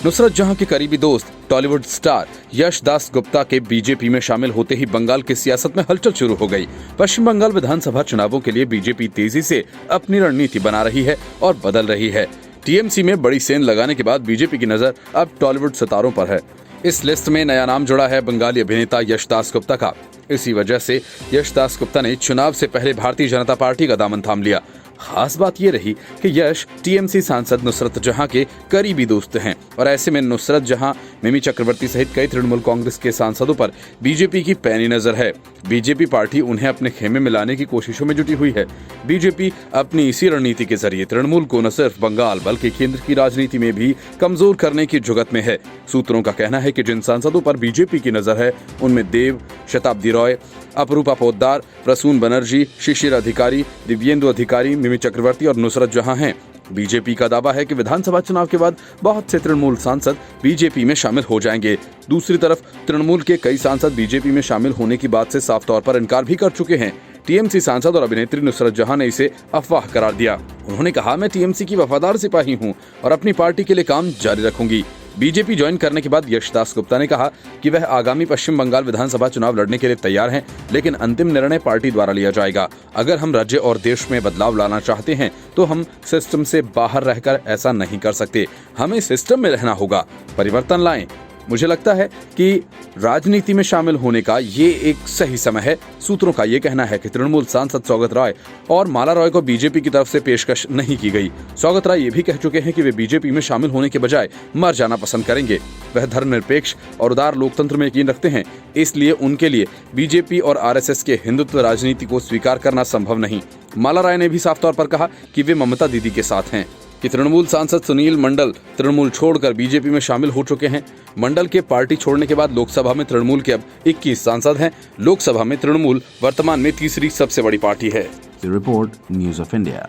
नुसरत जहां के करीबी दोस्त टॉलीवुड स्टार यश दास गुप्ता के बीजेपी में शामिल होते ही बंगाल की सियासत में हलचल शुरू हो गई। पश्चिम बंगाल विधानसभा चुनावों के लिए बीजेपी तेजी से अपनी रणनीति बना रही है और बदल रही है। टीएमसी में बड़ी सेंध लगाने के बाद बीजेपी की नजर अब टॉलीवुड सितारों पर है। इस लिस्ट में नया नाम जुड़ा है बंगाली अभिनेता यश दास गुप्ता का। इसी वजह से यश दास गुप्ता ने चुनाव से पहले भारतीय जनता पार्टी का दामन थाम लिया। खास बात यह रही कि यश टीएमसी सांसद नुसरत जहां के करीबी दोस्त हैं और ऐसे में नुसरत जहां मिमी चक्रवर्ती सहित कई तृणमूल कांग्रेस के सांसदों पर बीजेपी की पैनी नजर है। बीजेपी पार्टी उन्हें अपने खेमे में लाने की कोशिशों में जुटी हुई है। बीजेपी अपनी इसी रणनीति के जरिए तृणमूल को न सिर्फ बंगाल बल्कि केंद्र की राजनीति में भी कमजोर करने की जुगत में है। सूत्रों का कहना है कि जिन सांसदों पर बीजेपी की नजर है उनमें देव, शताब्दी रॉय, अपरूपा पोद्दार, प्रसून बनर्जी, शिशिर अधिकारी, दिव्येंदु अधिकारी, मिमी चक्रवर्ती और नुसरत जहां हैं। बीजेपी का दावा है कि विधानसभा चुनाव के बाद बहुत से तृणमूल सांसद बीजेपी में शामिल हो जाएंगे। दूसरी तरफ तृणमूल के कई सांसद बीजेपी में शामिल होने की बात से साफ तौर पर इनकार भी कर चुके हैं। टीएमसी सांसद और अभिनेत्री नुसरत जहां ने इसे अफवाह करार दिया। उन्होंने कहा, मैं टीएमसी की वफादार सिपाही हूं और अपनी पार्टी के लिए काम जारी रखूंगी। बीजेपी ज्वाइन करने के बाद यश दास गुप्ता ने कहा कि वह आगामी पश्चिम बंगाल विधानसभा चुनाव लड़ने के लिए तैयार हैं, लेकिन अंतिम निर्णय पार्टी द्वारा लिया जाएगा। अगर हम राज्य और देश में बदलाव लाना चाहते हैं तो हम सिस्टम से बाहर रहकर ऐसा नहीं कर सकते। हमें सिस्टम में रहना होगा, परिवर्तन लाएं। मुझे लगता है कि राजनीति में शामिल होने का ये एक सही समय है। सूत्रों का ये कहना है कि तृणमूल सांसद सौगत राय और माला रॉय को बीजेपी की तरफ से पेशकश नहीं की गई। सौगत राय ये भी कह चुके हैं कि वे बीजेपी में शामिल होने के बजाय मर जाना पसंद करेंगे। वह धर्मनिरपेक्ष और उदार लोकतंत्र में यकीन रखते हैं, इसलिए उनके लिए बीजेपी और आरएसएस के हिंदुत्व राजनीति को स्वीकार करना संभव नहीं। माला राय ने भी साफ तौर पर कहा कि वे ममता दीदी के साथ हैं। कि तृणमूल सांसद सुनील मंडल तृणमूल छोड़कर बीजेपी में शामिल हो चुके हैं। मंडल के पार्टी छोड़ने के बाद लोकसभा में तृणमूल के अब 21 सांसद हैं। लोकसभा में तृणमूल वर्तमान में तीसरी सबसे बड़ी पार्टी है। The report, News of India.